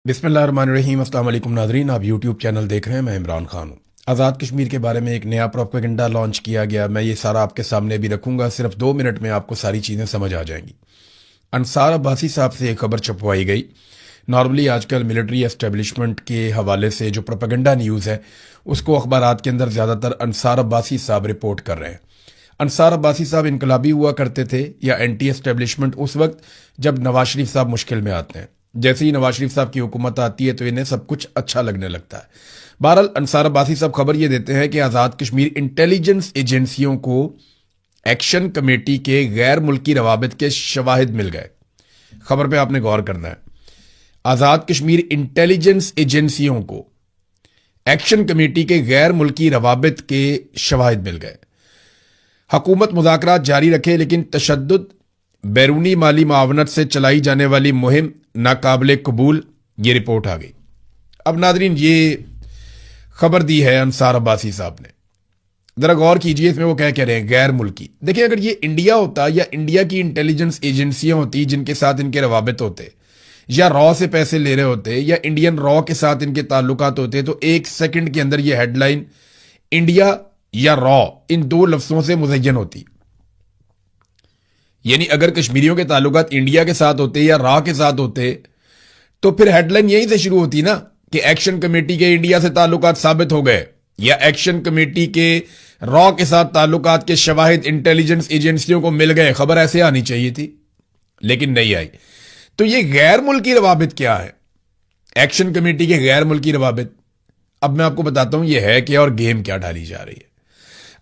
बिस्मिल्लाहिर्रहमानिर्रहीम। अस्सलाम वालेकुम नाज़रीन, आप यूट्यूब चैनल देख रहे हैं। मैं इमरान खान हूँ। आज़ाद कश्मीर के बारे में एक नया प्रोपेगेंडा लॉन्च किया गया। मैं ये सारा आपके सामने भी रखूँगा, सिर्फ 2 मिनट में आपको सारी चीज़ें समझ आ जाएंगी। अंसार अब्बासी साहब से एक खबर छपवाई गई। नॉर्मली आजकल मिलिट्री एस्टेब्लिशमेंट के हवाले से जो प्रोपेगेंडा न्यूज़ है उसको अखबारात के अंदर ज़्यादातर अंसार अब्बासी साहब रिपोर्ट कर रहे हैं। अंसार अब्बासी साहब इनकलाबी हुआ करते थे या एंटी एस्टेब्लिशमेंट उस वक्त जब नवाज शरीफ साहब मुश्किल में आते हैं। जैसे ही नवाज शरीफ साहब की हुकूमत आती है तो इन्हें सब कुछ अच्छा लगने लगता है। बहरहाल अंसार अब्बासी साहब खबर ये देते हैं कि आज़ाद कश्मीर इंटेलिजेंस एजेंसियों को एक्शन कमेटी के गैर मुल्की रवाबित के शवाहिद मिल गए। खबर पे आपने गौर करना है। आज़ाद कश्मीर इंटेलिजेंस एजेंसियों को एक्शन कमेटी के गैर मुल्की रवाबित के शवाहिद मिल गए। हुकूमत मुज़ाकरात जारी रखे लेकिन तशद्दुद, बैरूनी माली मावनत से चलाई जाने वाली मुहिम नाकाबिले कबूल, ये रिपोर्ट आ गई। अब नादरीन, ये खबर दी है अंसार अब्बासी साहब ने। जरा गौर कीजिए इसमें वो क्या कह रहे हैं, गैर मुल्की। देखिए, अगर ये इंडिया होता या इंडिया की इंटेलिजेंस एजेंसियां होती जिनके साथ इनके रवाबित होते, या रॉ से पैसे ले रहे होते, या इंडियन रॉ के साथ इनके ताल्लुकात होते, तो एक सेकंड के अंदर ये हेडलाइन इंडिया या रॉ इन दो लफ्जों से मुज़य्यन होती। यानी अगर कश्मीरियों के ताल्लुकात इंडिया के साथ होते या रॉ के साथ होते तो फिर हेडलाइन यहीं से शुरू होती ना कि एक्शन कमेटी के इंडिया से ताल्लुकात साबित हो गए, या एक्शन कमेटी के रॉ के साथ ताल्लुकात के शवाहिद इंटेलिजेंस एजेंसियों को मिल गए। खबर ऐसे आनी चाहिए थी, लेकिन नहीं आई। तो ये गैर मुल्की रवाबित क्या है, एक्शन कमेटी के गैर मुल्की रवाबित? अब मैं आपको बताता हूं ये है क्या और गेम क्या डाली जा रही है।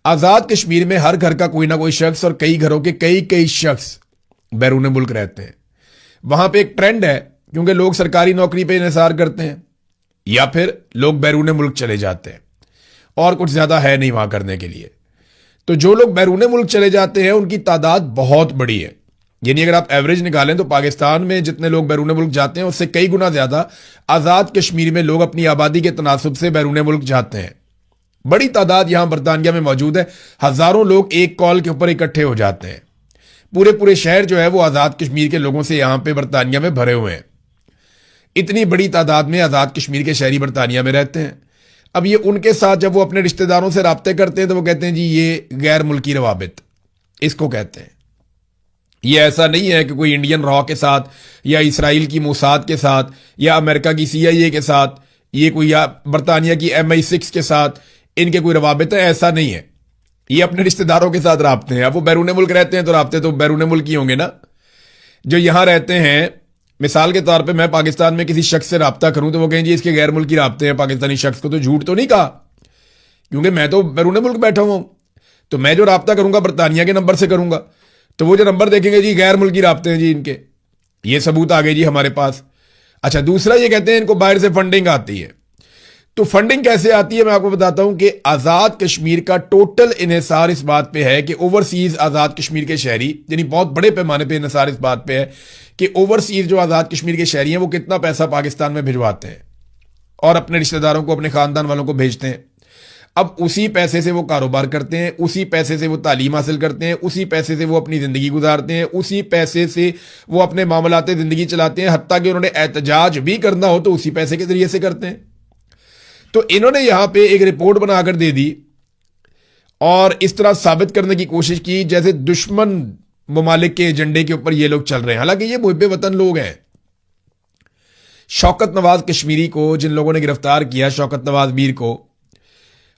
आजाद कश्मीर में हर घर का कोई ना कोई शख्स और कई घरों के कई कई शख्स बैरून मुल्क रहते हैं। वहां पे एक ट्रेंड है, क्योंकि लोग सरकारी नौकरी पे इंहिसार करते हैं या फिर लोग बैरून मुल्क चले जाते हैं और कुछ ज्यादा है नहीं वहां करने के लिए। तो जो लोग बैरून मुल्क चले जाते हैं उनकी तादाद बहुत बड़ी है। यानी अगर आप एवरेज निकालें तो पाकिस्तान में जितने लोग बैरून मुल्क जाते हैं उससे कई गुना ज्यादा आजाद कश्मीर में लोग अपनी आबादी के तनासुब से बैरून मुल्क जाते हैं। बड़ी तादाद यहां बरतानिया में मौजूद है। हजारों लोग एक कॉल के ऊपर इकट्ठे हो जाते हैं। पूरे पूरे शहर जो है वो आजाद कश्मीर के लोगों से यहां पे बरतानिया में भरे हुए हैं। इतनी बड़ी तादाद में आजाद कश्मीर के शहरी बरतानिया में रहते हैं। अब ये उनके साथ जब वो अपने रिश्तेदारों से राब्ते करते हैं तो वो कहते हैं जी ये गैर मुल्की रवाबित इसको कहते हैं। ये ऐसा नहीं है कि कोई इंडियन रॉ के साथ या इसराइल की मोसाद के साथ या अमेरिका की CIA के साथ, ये कोई या बरतानिया की MI6 के साथ इनके कोई रवाबित है, ऐसा नहीं है। ये अपने रिश्तेदारों के साथ राब्ते हैं। अब वो बैरून मुल्क रहते हैं तो राब्ते तो बैरून मुल्क ही होंगे ना। जो यहां रहते हैं, मिसाल के तौर पे मैं पाकिस्तान में किसी शख्स से राब्ता करूं तो वो कहें जी इसके गैर मुल्की राब्ते हैं पाकिस्तानी शख्स को, तो झूठ तो नहीं कहा, क्योंकि मैं तो बैरून मुल्क बैठा हुआ हूं। तो मैं जो राब्ता करूंगा बरतानिया के नंबर से करूंगा, तो वो जो नंबर देखेंगे जी गैर मुल्की राब्ते हैं जी इनके, ये सबूत आ गए जी हमारे पास। अच्छा, दूसरा ये कहते हैं इनको बाहर से फंडिंग आती है। तो फंडिंग कैसे आती है मैं आपको बताता हूं कि आजाद कश्मीर का टोटल इन्हिसार इस बात पे है कि ओवरसीज आजाद कश्मीर के शहरी, यानी बहुत बड़े पैमाने पे इन्हिसार इस बात पे है कि ओवरसीज जो आजाद कश्मीर के शहरी हैं वो कितना पैसा पाकिस्तान में भिजवाते हैं और अपने रिश्तेदारों को, अपने खानदान वालों को भेजते हैं। अब उसी पैसे से वो कारोबार करते हैं, उसी पैसे से वो तालीम हासिल करते हैं, उसी पैसे से वो अपनी जिंदगी गुजारते हैं, उसी पैसे से वो अपने मामलाते जिंदगी चलाते हैं। हत्ता कि उन्होंने एहतजाज भी करना हो तो उसी पैसे के जरिए से करते हैं। तो इन्होंने यहां पे एक रिपोर्ट बनाकर दे दी और इस तरह साबित करने की कोशिश की जैसे दुश्मन ममालिक के एजेंडे के ऊपर ये लोग चल रहे हैं। हालांकि ये मुहिब्बे वतन लोग हैं। शौकत नवाज कश्मीरी को जिन लोगों ने गिरफ्तार किया, शौकत नवाज मीर को,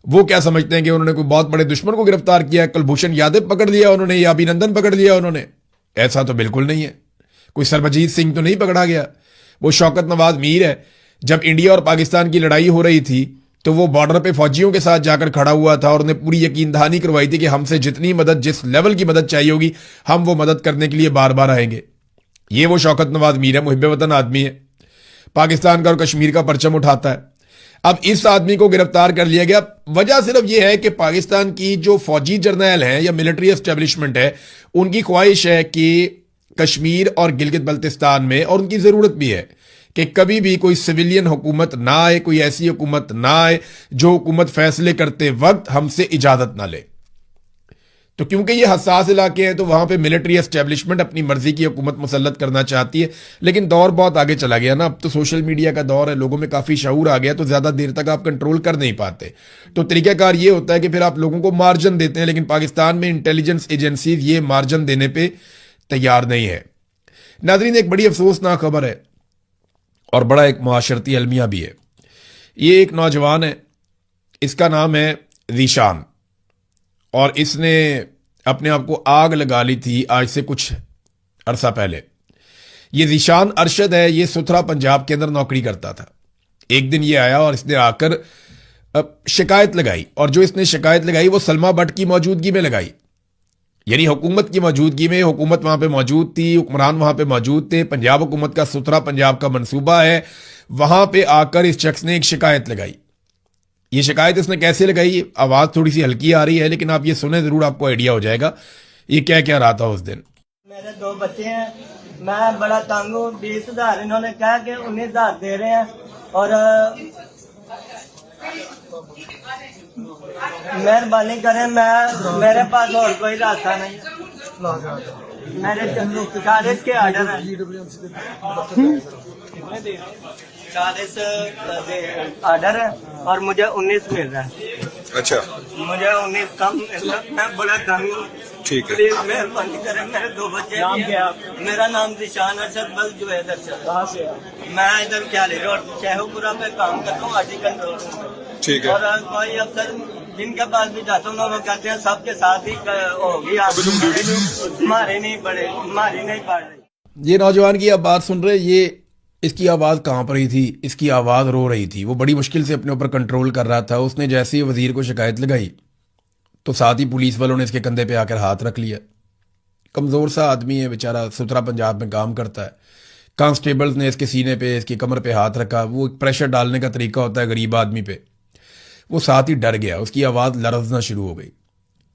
वो क्या समझते हैं कि उन्होंने कोई बहुत बड़े दुश्मन को गिरफ्तार किया, कुलभूषण यादव पकड़ लिया उन्होंने या अभिनंदन पकड़ लिया उन्होंने? ऐसा तो बिल्कुल नहीं है। कोई सरबजीत सिंह तो नहीं पकड़ा गया। वो शौकत नवाज मीर है। जब इंडिया और पाकिस्तान की लड़ाई हो रही थी तो वो बॉर्डर पे फौजियों के साथ जाकर खड़ा हुआ था और उन्हें पूरी यकीन दहानी करवाई थी कि हमसे जितनी मदद, जिस लेवल की मदद चाहिए होगी, हम वो मदद करने के लिए बार बार आएंगे। ये वो शौकत नवाज मीर है, मुहिब्बे वतन आदमी है, पाकिस्तान का और कश्मीर का परचम उठाता है। अब इस आदमी को गिरफ्तार कर लिया गया। वजह सिर्फ यह है कि पाकिस्तान की जो फौजी जर्नैल हैं या मिलिट्री एस्टेब्लिशमेंट है, उनकी ख्वाहिश है कि कश्मीर और गिलगित बल्तिस्तान में, और उनकी जरूरत भी है कि कभी भी कोई सिविलियन हुकूमत ना आए, कोई ऐसी हुकूमत ना आए जो हुकूमत फैसले करते वक्त हमसे इजाजत ना ले। तो क्योंकि ये हसास इलाके हैं तो वहां पे मिलिट्री एस्टेब्लिशमेंट अपनी मर्जी की हुकूमत मुसल्लत करना चाहती है, लेकिन दौर बहुत आगे चला गया ना। अब तो सोशल मीडिया का दौर है, लोगों में काफी शऊर आ गया, तो ज्यादा देर तक आप कंट्रोल कर नहीं पाते। तो तरीकाकार ये होता है कि फिर आप लोगों को मार्जिन देते हैं, लेकिन पाकिस्तान में इंटेलिजेंस एजेंसीज ये मार्जिन देने पर तैयार नहीं है। नाज़रीन, एक बड़ी अफसोसनाक खबर है और बड़ा एक मुआशरती अलमिया भी है। ये एक नौजवान है, इसका नाम है ज़ीशान, और इसने अपने आप को आग लगा ली थी आज से कुछ अरसा पहले। ये ज़ीशान अरशद है, ये सुथरा पंजाब के अंदर नौकरी करता था। एक दिन ये आया और इसने आकर शिकायत लगाई, और जो इसने शिकायत लगाई वो सलमा भट्ट की मौजूदगी में लगाई, यानी हुकूमत की मौजूदगी में। हुकूमत वहां पे मौजूद थी, हुक्मरान वहां पे मौजूद थे, पंजाब हुकूमत का सुथरा पंजाब का मंसूबा है। वहां पे आकर इस शख्स ने एक शिकायत लगाई। ये शिकायत इसने कैसे लगाई, आवाज थोड़ी सी हल्की आ रही है, लेकिन आप ये सुने जरूर, आपको आइडिया हो जाएगा ये क्या क्या रहा था उस दिन। मेरे 2 बच्चे हैं, मैं बड़ा तंग हूँ। 20,000 इन्होंने कहा कि 19,000 दे रहे हैं, और मेहरबानी करें, मेरे पास और कोई रास्ता नहीं। मेरे 40 के ऑर्डर है, 40 ऑर्डर है, और मुझे 19 मिल रहा है। अच्छा, मुझे 19 कम मिल रहा है, मैं बड़ा तंग हूँ। ठीक है। प्लीज मेहरबानी करें, मेरे 2 बच्चे। नाम क्या? मेरा नाम ज़ीशान अरशद बल जुवैद अरशद। कहाँ से? मैं इधर क्याली रोड शेखुपुरा पे काम करता हूँ, आर्टिकल कंट्रोल। ठीक है। और कोई अफसर जिनके पास भी जाता हूँ वो कहते हैं सबके साथ ही होगी, हमारे नहीं पड़े, हमारी नहीं पड़ रही। ये नौजवान की आप बात सुन रहे, ये इसकी आवाज़ कांप रही थी, इसकी आवाज़ रो रही थी, वो बड़ी मुश्किल से अपने ऊपर कंट्रोल कर रहा था। उसने जैसे ही वजीर को शिकायत लगाई तो साथ ही पुलिस वालों ने इसके कंधे पे आकर हाथ रख लिया। कमज़ोर सा आदमी है बेचारा, सुथरा पंजाब में काम करता है। कांस्टेबल्स ने इसके सीने पे, इसकी कमर पे हाथ रखा। वो प्रेशर डालने का तरीका होता है गरीब आदमी पे। वो साथ ही डर गया, उसकी आवाज़ लरजना शुरू हो गई।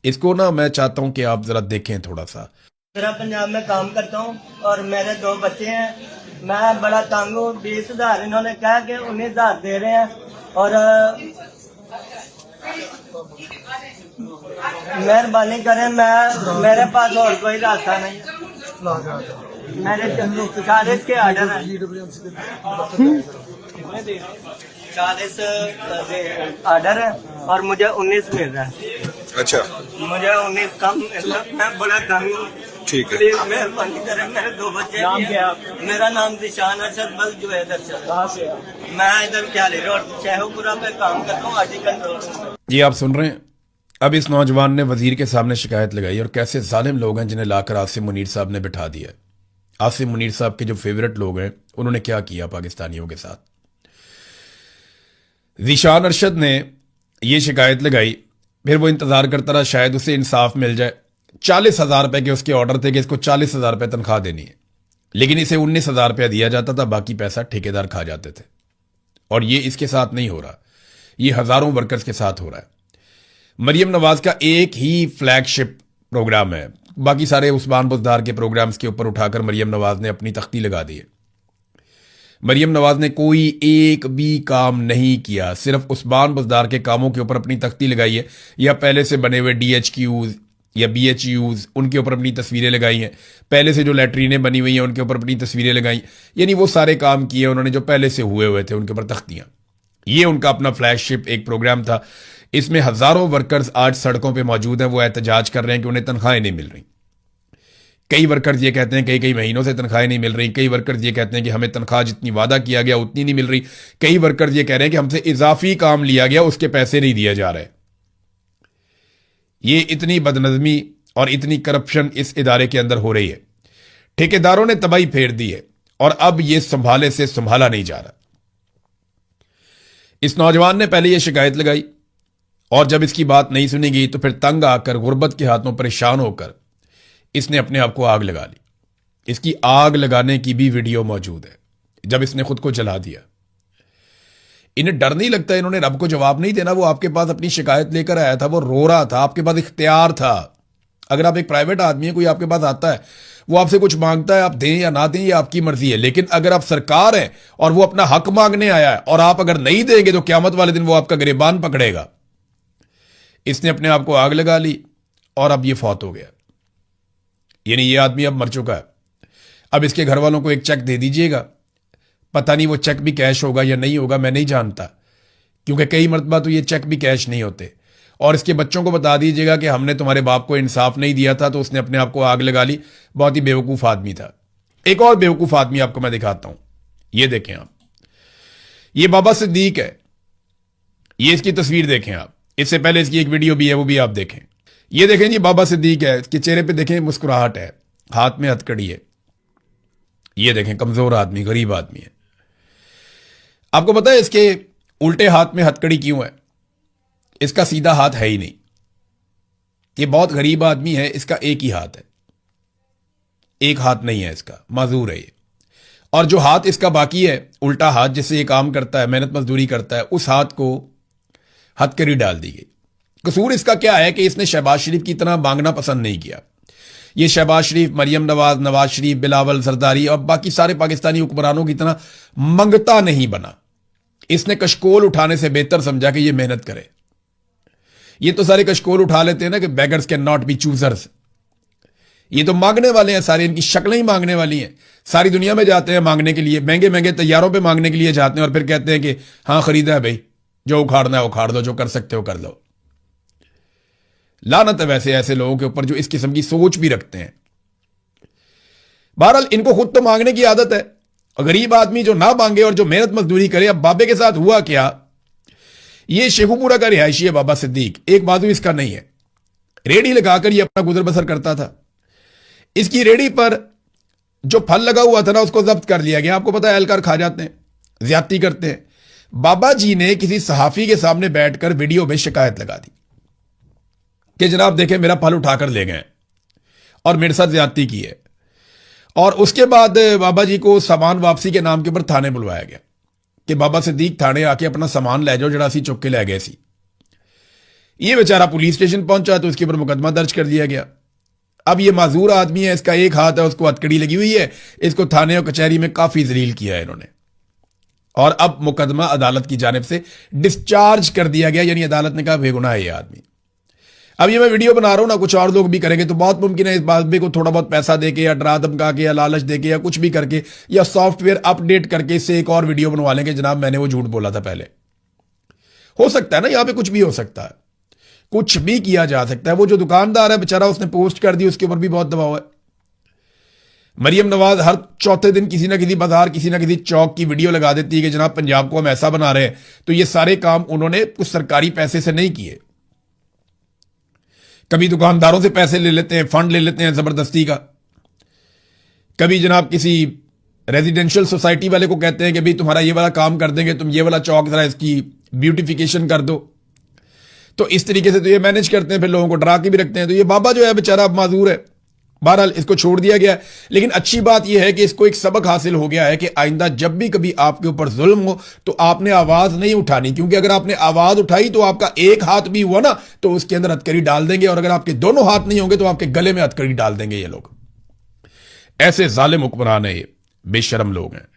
इसको ना मैं चाहता हूँ कि आप ज़रा देखें थोड़ा सा। मेरा पंजाब में काम करता हूँ और मेरे 2 बच्चे हैं, मैं बड़ा तंग हूँ। 20,000 इन्होंने कहा कि 19,000 दे रहे हैं, और मेहरबानी करें, मेरे पास और कोई रास्ता नहीं। मेरे 40 के ऑर्डर है, 40 ऑर्डर है, और मुझे 19 मिल रहा है। अच्छा, मुझे 19 कम मिल रहा है, मैं बड़ा तंग हूँ। ठीक है। प्लीज मेहरबानी करें, मेरे 2 बच्चे। नाम क्या? मेरा नाम ज़ीशान अरशद बल जुवैद अरशद। कहाँ से? मैं इधर क्याली रोड शेखुपुरा पे काम करता हूँ, आर्टिकल कंट्रोल। ये आप सुन रहे हैं, अब इस नौजवान ने वजीर के सामने शिकायत लगाई, और कैसे जालिम लोग हैं जिन्हें लाकर आसिम मुनीर साहब ने बिठा दिया। आसिम मुनीर साहब के जो फेवरेट लोग हैं उन्होंने क्या किया पाकिस्तानियों के साथ। ज़ीशान अरशद ने यह शिकायत लगाई, फिर वो इंतजार करता रहा शायद उसे इंसाफ मिल जाए। 40,000 रुपए के उसके ऑर्डर थे कि इसको 40,000 रुपए तनख्वाह देनी है, लेकिन इसे 19,000 रुपया दिया जाता था, बाकी पैसा ठेकेदार खा जाते थे। और ये इसके साथ नहीं हो रहा, ये हजारों वर्कर्स के साथ हो रहा है। मरियम नवाज का एक ही फ्लैगशिप प्रोग्राम है, बाकी सारे उस्मान बुज़दार के प्रोग्राम्स के ऊपर उठाकर मरियम नवाज ने अपनी तख्ती लगा दी है। मरियम नवाज ने कोई एक भी काम नहीं किया, सिर्फ उस्मान बुज़दार के कामों के ऊपर अपनी तख्ती लगाई है, या पहले से बने हुए DHQs या BHUs उनके ऊपर अपनी तस्वीरें लगाई हैं, पहले से जो लैट्रीनें बनी हुई हैं उनके ऊपर अपनी तस्वीरें लगाई, यानी वो सारे काम किए उन्होंने जो पहले से हुए थे उनके ऊपर तख्तियां। ये उनका अपना फ्लैगशिप एक प्रोग्राम था। इसमें हजारों वर्कर्स आज सड़कों पर मौजूद हैं, वो एहतजाज कर रहे हैं कि उन्हें तनख्वाहें नहीं मिल रही। कई वर्कर्स ये कहते हैं कई कई महीनों से तनख्वाहें नहीं मिल रही। कई वर्कर्स ये कहते हैं कि हमें तनख्वाह जितनी वादा किया गया उतनी नहीं मिल रही। कई वर्कर्स ये कह रहे हैं कि हमसे इजाफी काम लिया गया, उसके पैसे नहीं दिए जा रहे। ये इतनी बदनज़मी और इतनी करप्शन इस इदारे के अंदर हो रही है। ठेकेदारों ने तबाही फेर दी है और अब ये संभाले से संभाला नहीं जा रहा। इस नौजवान ने पहले यह शिकायत लगाई और जब इसकी बात नहीं सुनी गई तो फिर तंग आकर गुर्बत के हाथों परेशान होकर इसने अपने आप को आग लगा ली। इसकी आग लगाने की भी वीडियो मौजूद है जब इसने खुद को जला दिया। इन्हें डर नहीं लगता, इन्होंने रब को जवाब नहीं देना। वो आपके पास अपनी शिकायत लेकर आया था, वो रो रहा था, आपके पास इख्तियार था। अगर आप एक प्राइवेट आदमी है, कोई आपके पास आता है, वो आपसे कुछ मांगता है, आप दें या ना दें ये आपकी मर्जी है। लेकिन अगर आप सरकार है और वो अपना हक मांगने आया है और आप अगर नहीं देंगे तो क़यामत वाले दिन वो आपका गिरबान पकड़ेगा। इसने अपने आप को आग लगा ली और अब ये फौत हो गया। यानी ये आदमी अब मर चुका है। अब इसके घर वालों को एक चेक दे दीजिएगा। पता नहीं वो चेक भी कैश होगा या नहीं होगा, मैं नहीं जानता, क्योंकि कई मरतबा तो ये चेक भी कैश नहीं होते। और इसके बच्चों को बता दीजिएगा कि हमने तुम्हारे बाप को इंसाफ नहीं दिया था तो उसने अपने आप को आग लगा ली। बहुत ही बेवकूफ़ आदमी था। एक और बेवकूफ़ आदमी आपको मैं दिखाता हूं। ये देखें आप, ये बाबा सिद्दीक है। ये इसकी तस्वीर देखें आप। इससे पहले इसकी एक वीडियो भी है, वो भी आप देखें। ये देखें जी, बाबा सिद्दीक है। इसके चेहरे पे देखें मुस्कुराहट है, हाथ में हथकड़ी है। ये देखें, कमजोर आदमी, गरीब आदमी है। आपको पता है इसके उल्टे हाथ में हथकड़ी क्यों है? इसका सीधा हाथ है ही नहीं। ये बहुत गरीब आदमी है, इसका एक ही हाथ है, एक हाथ नहीं है इसका, माजूर है ये। और जो हाथ इसका बाकी है, उल्टा हाथ जिससे ये काम करता है, मेहनत मजदूरी करता है, उस हाथ को हथकड़ी डाल दी गई। कसूर इसका क्या है कि इसने शहबाज शरीफ की तरह मांगना पसंद नहीं किया। ये शहबाज शरीफ, मरियम नवाज, नवाज शरीफ, बिलावल जरदारी और बाकी सारे पाकिस्तानी हुक्मरानों की तरह मंगता नहीं बना। इसने कशकोल उठाने से बेहतर समझा कि ये मेहनत करे। ये तो सारे कशकोल उठा लेते हैं ना कि beggars can not be choosers. ये तो मांगने वाले हैं सारे, इनकी शक्लें ही मांगने वाली हैं। सारी दुनिया में जाते हैं मांगने के लिए, महंगे महंगे तैयारों पे मांगने के लिए जाते हैं और फिर कहते हैं कि हाँ खरीदा है भाई, जो उखाड़ना है उखाड़ दो, जो कर सकते हो कर लो। लानत है वैसे ऐसे लोगों के ऊपर जो इस किस्म की सोच भी रखते हैं। बहरहाल इनको खुद तो मांगने की आदत है। गरीब आदमी जो ना मांगे और जो मेहनत मजदूरी करे। अब बाबे के साथ हुआ क्या, ये शेखुपुरा का रिहायशी है बाबा सिद्दीक। एक बाजू इसका नहीं है, रेडी लगाकर ये अपना गुजर बसर करता था। इसकी रेडी पर जो फल लगा हुआ था ना, उसको जब्त कर लिया गया। आपको पता है एहलकार खा जाते हैं, ज्यादती करते हैं। बाबा जी ने किसी सहाफी के सामने बैठकर वीडियो में शिकायत लगा दी कि जनाब देखें मेरा फल उठाकर ले गए और मेरे साथ ज्यादती की है। और उसके बाद बाबा जी को सामान वापसी के नाम के ऊपर थाने बुलवाया गया कि बाबा सिद्दीक थाने आके अपना सामान ले जाओ, जरा सी चुक के ले गए सी। ये बेचारा पुलिस स्टेशन पहुंचा तो उसके ऊपर मुकदमा दर्ज कर दिया गया। अब ये माजूर आदमी है, इसका एक हाथ है, उसको हथकड़ी लगी हुई है। इसको थाने और कचहरी में काफी जलील किया है इन्होंने। और अब मुकदमा अदालत की जानिब से डिस्चार्ज कर दिया गया, यानी अदालत ने कहा बेगुनाह है ये आदमी। अब ये मैं वीडियो बना रहा हूं ना, कुछ और लोग भी करेंगे तो बहुत मुमकिन है इस बादशाह को थोड़ा बहुत पैसा देके या डरा धमका के या लालच देके या कुछ भी करके या सॉफ्टवेयर अपडेट करके इससे एक और वीडियो बनवा लेंगे, जनाब मैंने वो झूठ बोला था पहले। हो सकता है ना, यहां पे कुछ भी हो सकता है, कुछ भी किया जा सकता है। वो जो दुकानदार है बेचारा, उसने पोस्ट कर दी, उसके ऊपर भी बहुत दबाव है। मरियम नवाज हर चौथे दिन किसी ना किसी बाजार, किसी ना किसी चौक की वीडियो लगा देती है कि जनाब पंजाब को हम ऐसा बना रहे हैं। तो ये सारे काम उन्होंने कुछ सरकारी पैसे से नहीं किए। कभी दुकानदारों से पैसे ले लेते हैं, फंड ले लेते हैं जबरदस्ती का। कभी जनाब किसी रेजिडेंशियल सोसाइटी वाले को कहते हैं कि भाई तुम्हारा ये वाला काम कर देंगे, तुम ये वाला चौक जरा इसकी ब्यूटिफिकेशन कर दो। तो इस तरीके से तो ये मैनेज करते हैं, फिर लोगों को डरा के भी रखते हैं। तो ये बाबा जो है बेचारा अब माजूर है। बहरहाल इसको छोड़ दिया गया। लेकिन अच्छी बात यह है कि इसको एक सबक हासिल हो गया है कि आइंदा जब भी कभी आपके ऊपर जुल्म हो तो आपने आवाज नहीं उठानी, क्योंकि अगर आपने आवाज उठाई तो आपका एक हाथ भी हुआ ना तो उसके अंदर हथकड़ी डाल देंगे, और अगर आपके दोनों हाथ नहीं होंगे तो आपके गले में हथकड़ी डाल देंगे ये लोग। ऐसे जालिम हुक्मरान है ये, बेशरम लोग हैं।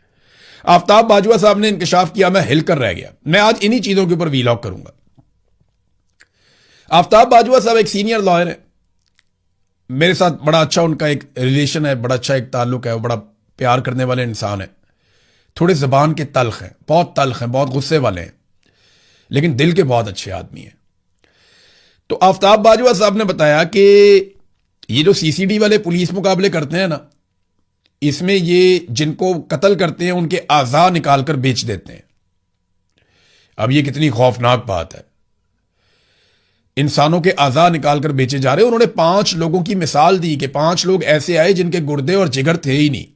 आफ्ताब बाजवा साहब ने इंकशाफ किया, मैं हिलकर रह गया। मैं आज इन्हीं चीजों के ऊपर वीलॉग करूंगा। आफ्ताब बाजवा साहब एक सीनियर लॉयर है, मेरे साथ बड़ा अच्छा उनका एक रिलेशन है, बड़ा अच्छा एक ताल्लुक है, वो बड़ा प्यार करने वाले इंसान है। थोड़े जबान के तल्ख हैं, बहुत तल्ख हैं, बहुत गुस्से वाले हैं, लेकिन दिल के बहुत अच्छे आदमी हैं। तो आफ्ताब बाजवा साहब ने बताया कि ये जो सीसीडी वाले पुलिस मुकाबले करते हैं ना, इसमें ये जिनको कत्ल करते हैं उनके आज़ा निकालकर बेच देते हैं। अब ये कितनी खौफनाक बात है, इंसानों के आज़ा निकालकर बेचे जा रहे हैं। उन्होंने 5 लोगों की मिसाल दी कि 5 लोग ऐसे आए जिनके गुर्दे और जिगर थे ही नहीं,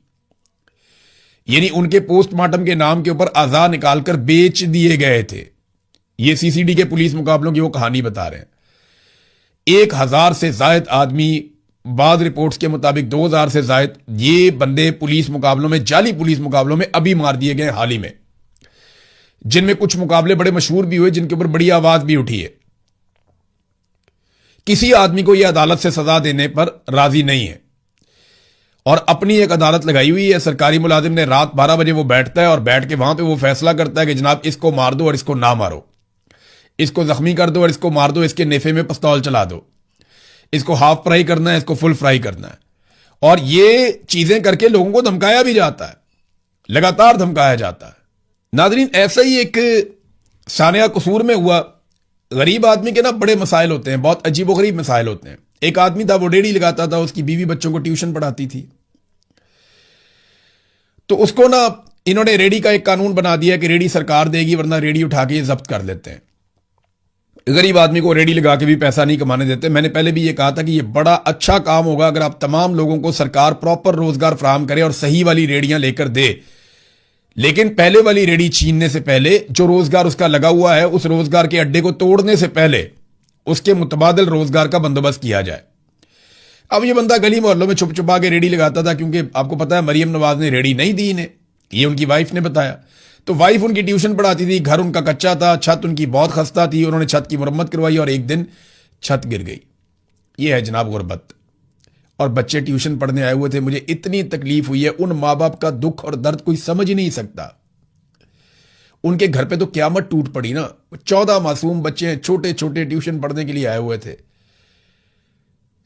यानी उनके पोस्टमार्टम के नाम के ऊपर आज़ा निकालकर बेच दिए गए थे। ये सीसीडी के पुलिस मुकाबलों की वो कहानी बता रहे हैं। 1000 से जायद आदमी, बाद रिपोर्ट्स के मुताबिक 2000 से जायद ये बंदे पुलिस मुकाबलों में, जाली पुलिस मुकाबलों में अभी मार दिए गए हाल ही में, जिनमें कुछ मुकाबले बड़े मशहूर भी हुए, जिनके ऊपर बड़ी आवाज भी उठी है। किसी आदमी को यह अदालत से सजा देने पर राजी नहीं है और अपनी एक अदालत लगाई हुई है। सरकारी मुलाजिम ने रात 12 बजे वो बैठता है और बैठ के वहां पे वो फैसला करता है कि जनाब इसको मार दो और इसको ना मारो, इसको जख्मी कर दो और इसको मार दो, इसके नेफे में पिस्तौल चला दो, इसको हाफ फ्राई करना है, इसको फुल फ्राई करना है। और ये चीजें करके लोगों को धमकाया भी जाता है, लगातार धमकाया जाता है। नाज़रीन, ऐसा ही एक सानिया कसूर में हुआ। गरीब आदमी के ना बड़े मसाइल होते हैं, बहुत अजीबोगरीब मसाइल होते हैं। एक आदमी था, वो रेड़ी लगाता था, उसकी बीवी बच्चों को ट्यूशन पढ़ाती थी। तो उसको ना इन्होंने रेड़ी का एक कानून बना दिया कि रेड़ी सरकार देगी, वरना रेड़ी उठा के जब्त कर लेते हैं। गरीब आदमी को रेडी लगा के भी पैसा नहीं कमाने देते। मैंने पहले भी ये कहा था कि ये बड़ा अच्छा काम होगा अगर आप तमाम लोगों को सरकार प्रॉपर रोजगार फराहम करे और सही वाली रेडियां लेकर दे। लेकिन पहले वाली रेडी छीनने से पहले जो रोजगार उसका लगा हुआ है, उस रोजगार के अड्डे को तोड़ने से पहले उसके मुतबादिल रोजगार का बंदोबस्त किया जाए। अब ये बंदा गली मोहल्लों में छुप छुपा के रेडी लगाता था, क्योंकि आपको पता है मरियम नवाज ने रेडी नहीं दी इन्हें, ये उनकी वाइफ ने बताया। तो वाइफ उनकी ट्यूशन पढ़ाती थी, घर उनका कच्चा था, छत उनकी बहुत खस्ता थी, उन्होंने छत की मरम्मत करवाई और एक दिन छत गिर गई। ये है जनाब गुर्बत। और बच्चे ट्यूशन पढ़ने आए हुए थे। मुझे इतनी तकलीफ हुई है, उन माँ बाप का दुख और दर्द कोई समझ ही नहीं सकता। उनके घर पे तो क्यामत टूट पड़ी ना। 14 मासूम बच्चे छोटे छोटे ट्यूशन पढ़ने के लिए आए हुए थे,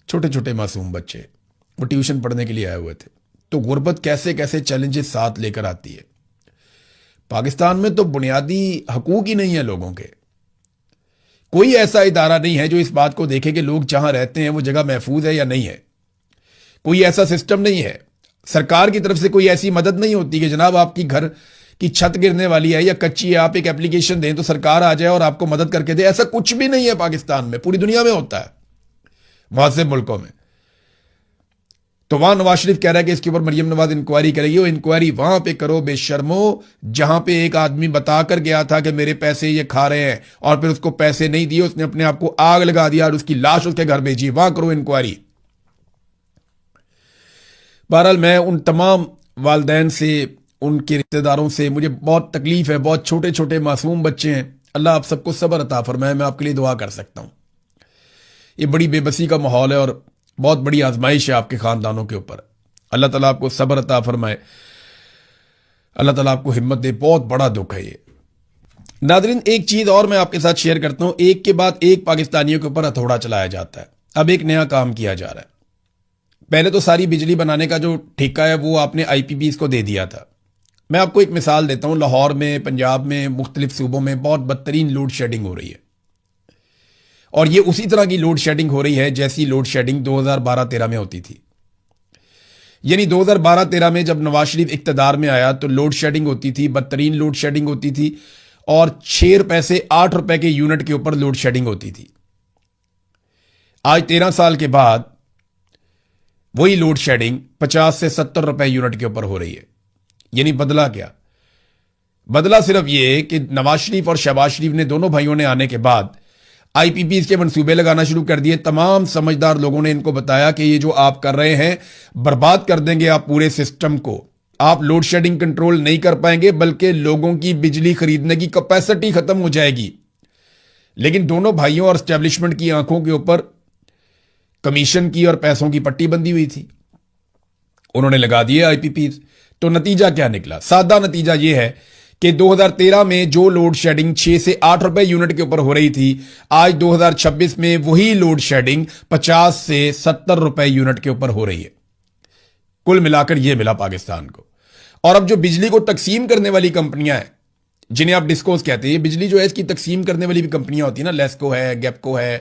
छोटे छोटे मासूम बच्चे वो ट्यूशन पढ़ने के लिए आए हुए थे। तो गुर्बत कैसे कैसे चैलेंजेस साथ लेकर आती है। पाकिस्तान में तो बुनियादी हकूक ही नहीं है लोगों के। कोई ऐसा इदारा नहीं है जो इस बात को देखे कि लोग जहां रहते हैं वो जगह महफूज है या नहीं है। कोई ऐसा सिस्टम नहीं है। सरकार की तरफ से कोई ऐसी मदद नहीं होती कि जनाब आपकी घर की छत गिरने वाली है या कच्ची है, आप एक एप्लीकेशन दें तो सरकार आ जाए और आपको मदद करके दे। ऐसा कुछ भी नहीं है पाकिस्तान में, पूरी दुनिया में होता है, बहुत से मुल्कों में। तो वहां नवाज शरीफ कह रहा है कि इसके ऊपर मरियम नवाज इंक्वायरी करेगी। वो इंक्वायरी वहां पे करो बेशर्मो, जहां पे एक आदमी बताकर गया था कि मेरे पैसे ये खा रहे हैं और फिर उसको पैसे नहीं दिए, उसने अपने आप को आग लगा दिया और उसकी लाश उसके घर भेजी। वहां करो इंक्वायरी। बहरहाल मैं उन तमाम वालदैन से, उनके रिश्तेदारों से, मुझे बहुत तकलीफ है। बहुत छोटे छोटे मासूम बच्चे हैं। अल्लाह आप सबको सब्र अता फरमाए। मैं आपके लिए दुआ कर सकता हूं। ये बड़ी बेबसी का माहौल है और बहुत बड़ी आजमाइश है आपके खानदानों के ऊपर। अल्लाह ताला आपको सब्र अता फरमाए, अल्लाह ताला आपको हिम्मत दे। बहुत बड़ा दुख है ये। नाज़रीन, एक चीज और मैं आपके साथ शेयर करता हूं। एक के बाद एक पाकिस्तानियों के ऊपर हथौड़ा चलाया जाता है। अब एक नया काम किया जा रहा है। पहले तो सारी बिजली बनाने का जो ठेका है वो आपने IPPs को दे दिया था। मैं आपको एक मिसाल देता हूं। लाहौर में, पंजाब में, मुख्तलिफ सूबों में बहुत बदतरीन लोड शेडिंग हो रही है। और ये उसी तरह की लोड शेडिंग हो रही है जैसी लोड शेडिंग 2012-13 में होती थी। यानी 2012-13 में जब नवाज शरीफ इक्तदार में आया तो लोड शेडिंग होती थी, बदतरीन लोड शेडिंग होती थी और 6 रुपए से 8 रुपए के यूनिट के ऊपर लोड शेडिंग होती थी। आज 13 साल के बाद वही लोड शेडिंग 50 से 70 रुपए यूनिट के ऊपर हो रही है। यानी बदला क्या? बदला सिर्फ ये कि नवाज शरीफ और शहबाज शरीफ ने, दोनों भाइयों ने आने के बाद IPPs के मंसूबे लगाना शुरू कर दिए। तमाम समझदार लोगों ने इनको बताया कि ये जो आप कर रहे हैं बर्बाद कर देंगे आप पूरे सिस्टम को। आप लोड शेडिंग कंट्रोल नहीं कर पाएंगे, बल्कि लोगों की बिजली खरीदने की कैपेसिटी खत्म हो जाएगी। लेकिन दोनों भाइयों और एस्टेब्लिशमेंट की आंखों के ऊपर कमीशन की और पैसों की पट्टी बंधी हुई थी। उन्होंने लगा दिए IPPs। तो नतीजा क्या निकला? सादा नतीजा यह है कि 2013 में जो लोड शेडिंग 6 से 8 रुपए यूनिट के ऊपर हो रही थी, आज 2026 में वही लोड शेडिंग 50 से 70 रुपए यूनिट के ऊपर हो रही है। कुल मिलाकर यह मिला पाकिस्तान को। और अब जो बिजली को तकसीम करने वाली कंपनियां हैं, जिन्हें आप डिस्कोस कहते हैं, बिजली जो है इसकी तकसीम करने वाली भी कंपनियां होती है ना, लेस्को है, गैपको है,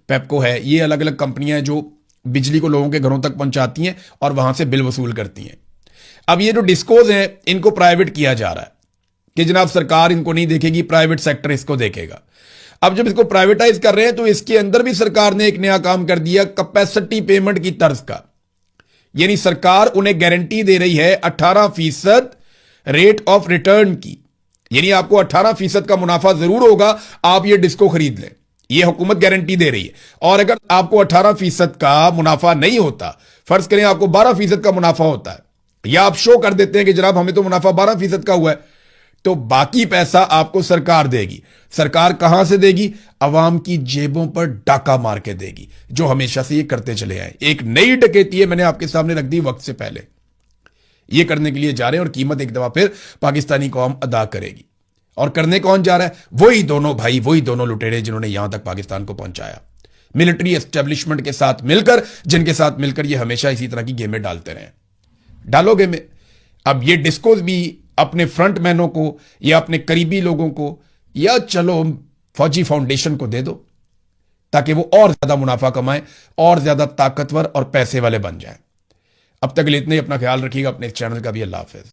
पेपको है, ये अलग अलग कंपनियां हैं जो बिजली को लोगों के घरों तक पहुंचाती हैं और वहां से बिल वसूल करती हैं। अब ये जो डिस्कोज हैं इनको प्राइवेट किया जा रहा है कि जनाब सरकार इनको नहीं देखेगी, प्राइवेट सेक्टर इसको देखेगा। अब जब इसको प्राइवेटाइज कर रहे हैं तो इसके अंदर भी सरकार ने एक नया काम कर दिया, कैपेसिटी पेमेंट की तर्ज का। यानी सरकार उन्हें गारंटी दे रही है 18% रेट ऑफ रिटर्न की। यानी आपको 18% का मुनाफा जरूर होगा, आप ये डिस्को खरीद लें, ये हुकूमत गारंटी दे रही है। और अगर आपको 18% का मुनाफा नहीं होता, फर्ज करें आपको 12% का मुनाफा होता है, या आप शो कर देते हैं कि जनाब हमें तो मुनाफा 12% का हुआ है, तो बाकी पैसा आपको सरकार देगी। सरकार कहां से देगी? अवाम की जेबों पर डाका मार के देगी, जो हमेशा से ये करते चले आए। एक नई डकैती है, मैंने आपके सामने रख दी वक्त से पहले। ये करने के लिए जा रहे हैं और कीमत एक दफा फिर पाकिस्तानी कौम अदा करेगी। और करने कौन जा रहा है? वही दोनों भाई, वही दोनों लुटेरे जिन्होंने यहां तक पाकिस्तान को पहुंचाया। मिलिट्री एस्टेब्लिशमेंट के साथ मिलकर, जिनके साथ मिलकर ये हमेशा इसी तरह की गेमें डालते रहे। डालो गेमें। अब ये डिस्कोज भी अपने फ्रंटमैनों को या अपने करीबी लोगों को या चलो फौजी फाउंडेशन को दे दो, ताकि वो और ज्यादा मुनाफा कमाएं, और ज्यादा ताकतवर और पैसे वाले बन जाएं। अब तक के लिए इतने ही। अपना ख्याल रखिएगा, अपने चैनल का भी। अल्लाह हाफिज।